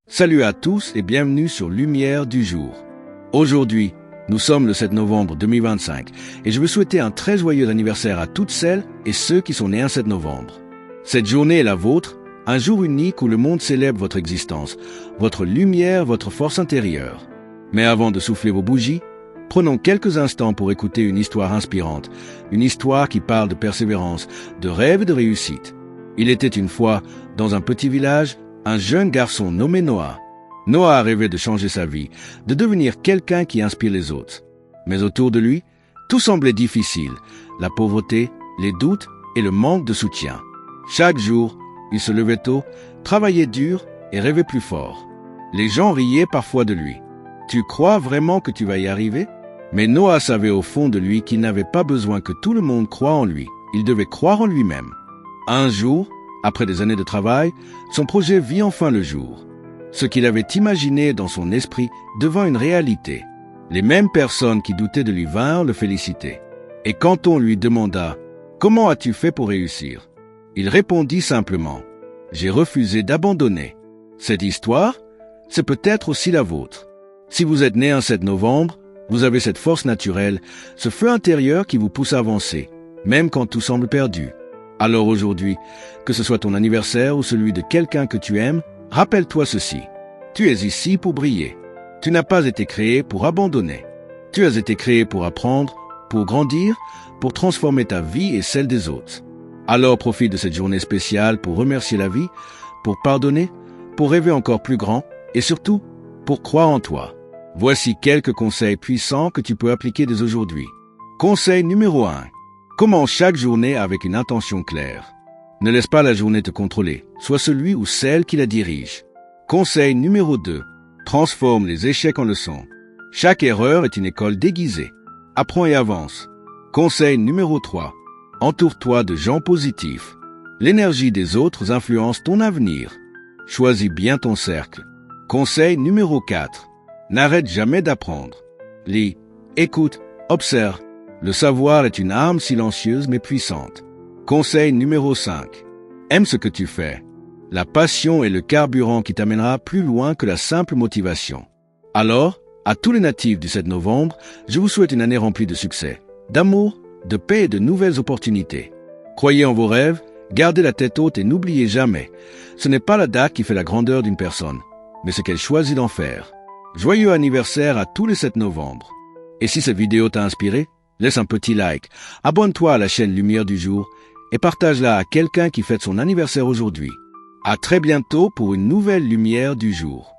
Salut à tous et bienvenue sur Lumière du jour. Aujourd'hui, nous sommes le 7 novembre 2025 et je veux souhaiter un très joyeux anniversaire à toutes celles et ceux qui sont nés un 7 novembre. Cette journée est la vôtre, un jour unique où le monde célèbre votre existence, votre lumière, votre force intérieure. Mais avant de souffler vos bougies, prenons quelques instants pour écouter une histoire inspirante, une histoire qui parle de persévérance, de rêve et de réussite. Il était une fois, dans un petit village, un jeune garçon nommé Noah. Noah a rêvé de changer sa vie, de devenir quelqu'un qui inspire les autres. Mais autour de lui, tout semblait difficile, la pauvreté, les doutes et le manque de soutien. Chaque jour, il se levait tôt, travaillait dur et rêvait plus fort. Les gens riaient parfois de lui. « Tu crois vraiment que tu vas y arriver ?» Mais Noah savait au fond de lui qu'il n'avait pas besoin que tout le monde croie en lui. Il devait croire en lui-même. Un jour, après des années de travail, son projet vit enfin le jour. Ce qu'il avait imaginé dans son esprit devint une réalité. Les mêmes personnes qui doutaient de lui vinrent le féliciter. Et quand on lui demanda « Comment as-tu fait pour réussir ?» il répondit simplement « J'ai refusé d'abandonner. » Cette histoire, c'est peut-être aussi la vôtre. Si vous êtes né un 7 novembre, vous avez cette force naturelle, ce feu intérieur qui vous pousse à avancer, même quand tout semble perdu. Alors aujourd'hui, que ce soit ton anniversaire ou celui de quelqu'un que tu aimes, rappelle-toi ceci. Tu es ici pour briller. Tu n'as pas été créé pour abandonner. Tu as été créé pour apprendre, pour grandir, pour transformer ta vie et celle des autres. Alors profite de cette journée spéciale pour remercier la vie, pour pardonner, pour rêver encore plus grand et surtout, pour croire en toi. Voici quelques conseils puissants que tu peux appliquer dès aujourd'hui. Conseil numéro 1. Commence chaque journée avec une intention claire. Ne laisse pas la journée te contrôler. Sois celui ou celle qui la dirige. Conseil numéro 2. Transforme les échecs en leçons. Chaque erreur est une école déguisée. Apprends et avance. Conseil numéro 3. Entoure-toi de gens positifs. L'énergie des autres influence ton avenir. Choisis bien ton cercle. Conseil numéro 4. N'arrête jamais d'apprendre. Lis, écoute, observe. Le savoir est une arme silencieuse mais puissante. Conseil numéro 5. Aime ce que tu fais. La passion est le carburant qui t'amènera plus loin que la simple motivation. Alors, à tous les natifs du 7 novembre, je vous souhaite une année remplie de succès, d'amour, de paix et de nouvelles opportunités. Croyez en vos rêves, gardez la tête haute et n'oubliez jamais, ce n'est pas la date qui fait la grandeur d'une personne, mais ce qu'elle choisit d'en faire. Joyeux anniversaire à tous les 7 novembre. Et si cette vidéo t'a inspiré, laisse un petit like, abonne-toi à la chaîne Lumière du jour et partage-la à quelqu'un qui fête son anniversaire aujourd'hui. À très bientôt pour une nouvelle Lumière du jour.